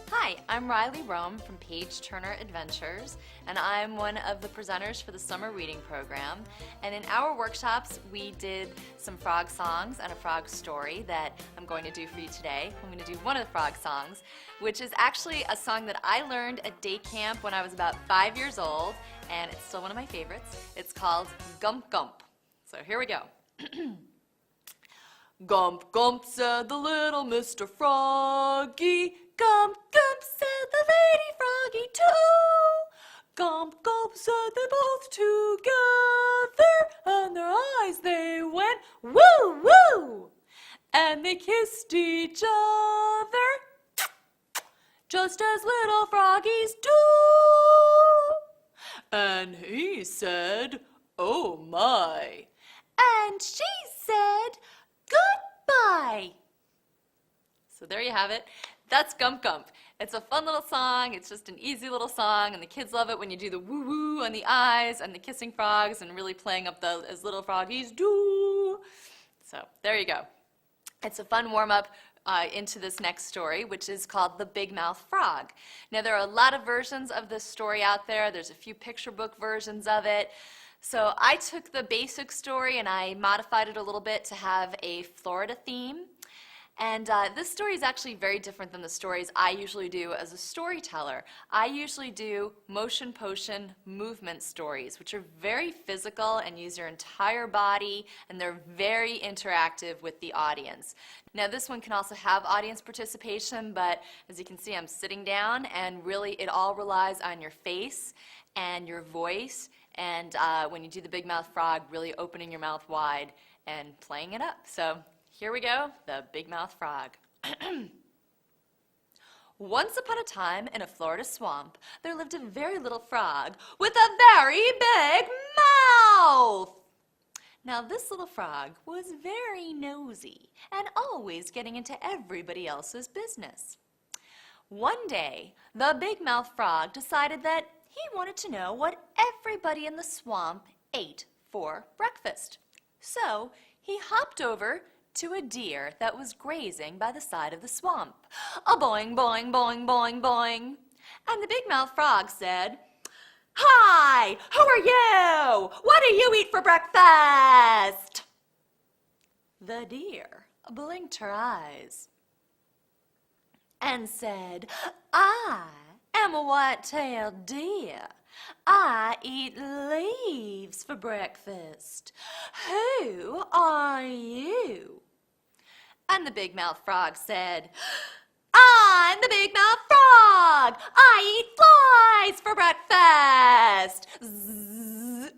Hi, I'm Riley Rome from Page Turner Adventures, and I'm one of the presenters for the summer reading program. And in our workshops, we did some frog songs and a frog story that I'm going to do for you today. I'm going to do one of the frog songs, which is actually a song that I learned at day camp when I was about 5 years old, and it's still one of my favorites. It's called Gump Gump. So here we go. Gump, gump, said the little Mr. Froggy. Gump, gump, said the lady froggy too. Gump, gump, said they both together, and their eyes they went woo, woo. And they kissed each other, just as little froggies do. And he said, oh my. And she said, goodbye. So there you have it. That's Gump Gump. It's a fun little song. It's just an easy little song, and the kids love it when you do the woo-woo on the eyes and the kissing frogs and really playing up the as little froggies do. So there you go. It's a fun warm-up into this next story, which is called The Big Mouth Frog. Now, there are a lot of versions of this story out there. There's a few picture book versions of it. So I took the basic story and I modified it a little bit to have a Florida theme. And this story is actually very different than the stories I usually do as a storyteller. I usually do motion potion movement stories, which are very physical and use your entire body, and they're very interactive with the audience. Now, this one can also have audience participation, but as you can see, I'm sitting down, and really it all relies on your face and your voice, and when you do the Big Mouth Frog, really opening your mouth wide and playing it up. So here we go, the Big Mouth Frog. Once upon a time in a Florida swamp, there lived a very little frog with a very big mouth. Now, this little frog was very nosy and always getting into everybody else's business. One day, the Big Mouth Frog decided that he wanted to know what everybody in the swamp ate for breakfast. So he hopped over to a deer that was grazing by the side of the swamp. A boing, boing, boing, boing, boing. And the Big Mouth Frog said, "Hi, who are you? What do you eat for breakfast?" The deer blinked her eyes and said, "I am a white-tailed deer. I eat leaves for breakfast. Who are you?" And the Big Mouth Frog said, "I'm the Big Mouth Frog. I eat flies for breakfast." Zzz.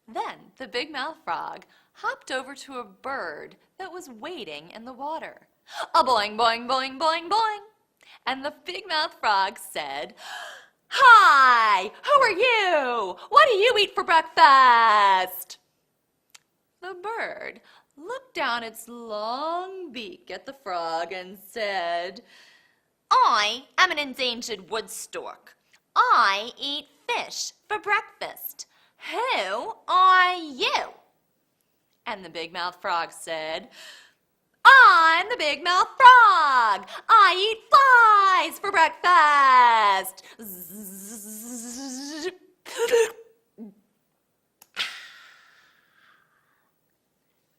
Then the Big Mouth Frog hopped over to a bird that was waiting in the water. A boing, boing, boing, boing, boing. And the Big Mouth Frog said, "Hi, who are you? What do you eat for breakfast?" The bird looked down its long beak at the frog and said, "I am an endangered wood stork. I eat fish for breakfast. Who are you?" And the Big Mouth Frog said, "I'm the Big Mouth Frog. I eat flies for breakfast."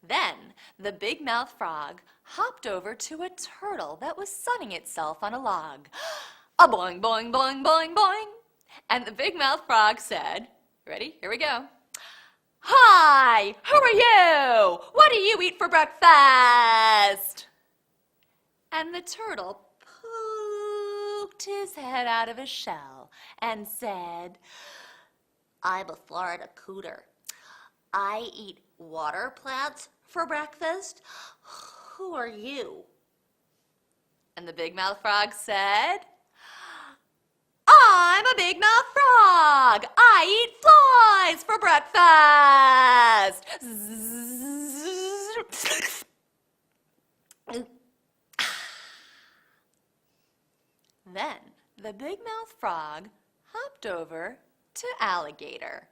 Then the Big Mouth Frog hopped over to a turtle that was sunning itself on a log. A boing, boing, boing, boing, boing. And the Big Mouth Frog said, ready? Here we go. "Hi, who are you? What do you eat for breakfast?" And the turtle poked his head out of his shell and said, "I'm a Florida cooter. I eat water plants for breakfast. Who are you?" And the Big Mouth Frog said, "I'm a Big Mouth Frog. I eat flies for breakfast." Then the Big Mouth Frog hopped over to Alligator.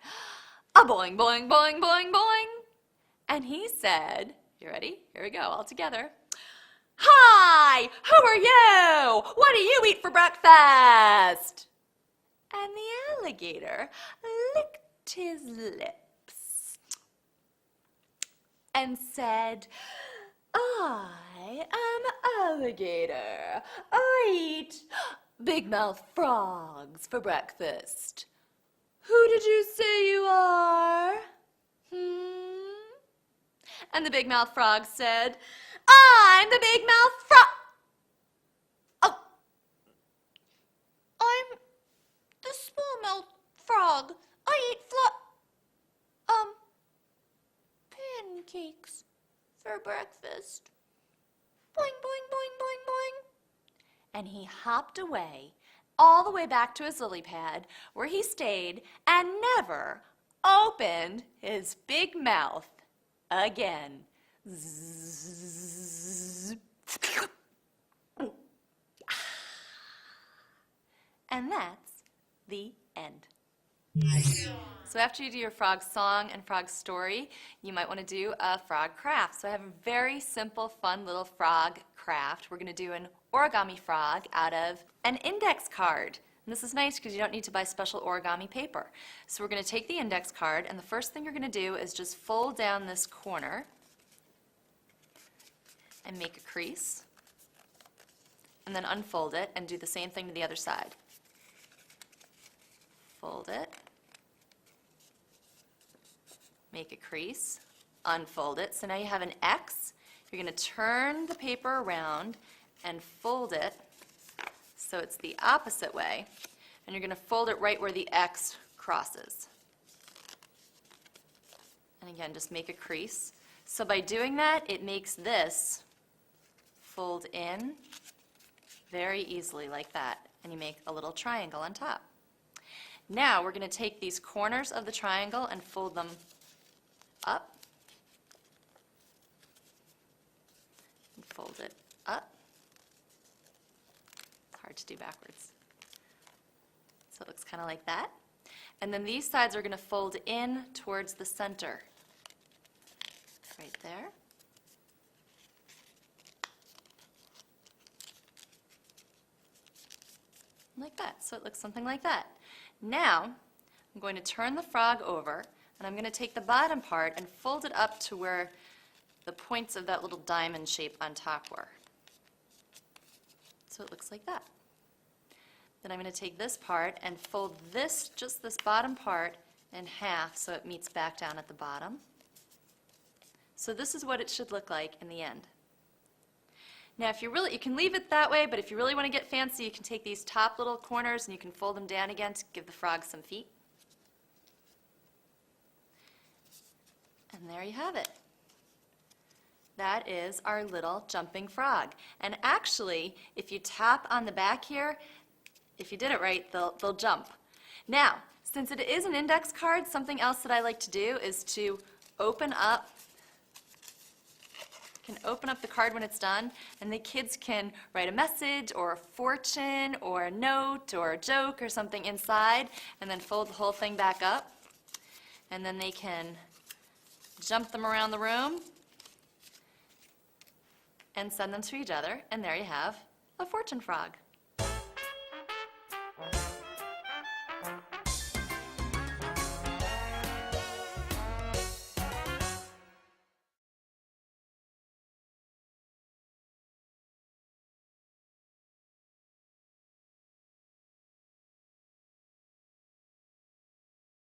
A boing, boing, boing, boing, boing. And he said, You ready? Here we go, all together. Hi, who are you? What do you eat for breakfast? And the alligator licked his lips and said, I am alligator. I eat big mouth frogs for breakfast. Who did you say you are? And the big mouth frog said, I'm the big mouth frog. Oh, I'm the small mouth frog. I eat pancakes for breakfast. Boing, boing, boing, boing, boing. And he hopped away, all the way back to his lily pad, where he stayed and never opened his big mouth again. Zzz. And that's the end. So after you do your frog song and frog story, you might want to do a frog craft. So I have a very simple, fun little frog craft. We're going to do an origami frog out of an index card. And this is nice because you don't need to buy special origami paper. So we're going to take the index card, and the first thing you're going to do is just fold down this corner and make a crease, and then unfold it and do the same thing to the other side. Fold it, make a crease, unfold it. So now you have an X. You're going to turn the paper around and fold it so it's the opposite way, and you're going to fold it right where the X crosses. And again, just make a crease. So by doing that, it makes this fold in very easily like that, and you make a little triangle on top. Now we're going to take these corners of the triangle and fold them up, and fold it up. It's hard to do backwards. So it looks kind of like that. And then these sides are going to fold in towards the center, right there. Like that. So it looks something like that. Now, I'm going to turn the frog over, and I'm going to take the bottom part and fold it up to where the points of that little diamond shape on top were. So it looks like that. Then I'm going to take this part and fold this, just this bottom part, in half so it meets back down at the bottom. So this is what it should look like in the end. Now, if you can leave it that way, but if you really want to get fancy, you can take these top little corners and you can fold them down again to give the frog some feet. And there you have it. That is our little jumping frog. And actually, if you tap on the back here, if you did it right, they'll jump. Now, since it is an index card, something else that I like to do is to open up the card when it's done, and the kids can write a message or a fortune or a note or a joke or something inside, and then fold the whole thing back up, and then they can jump them around the room and send them to each other, and there you have a fortune frog.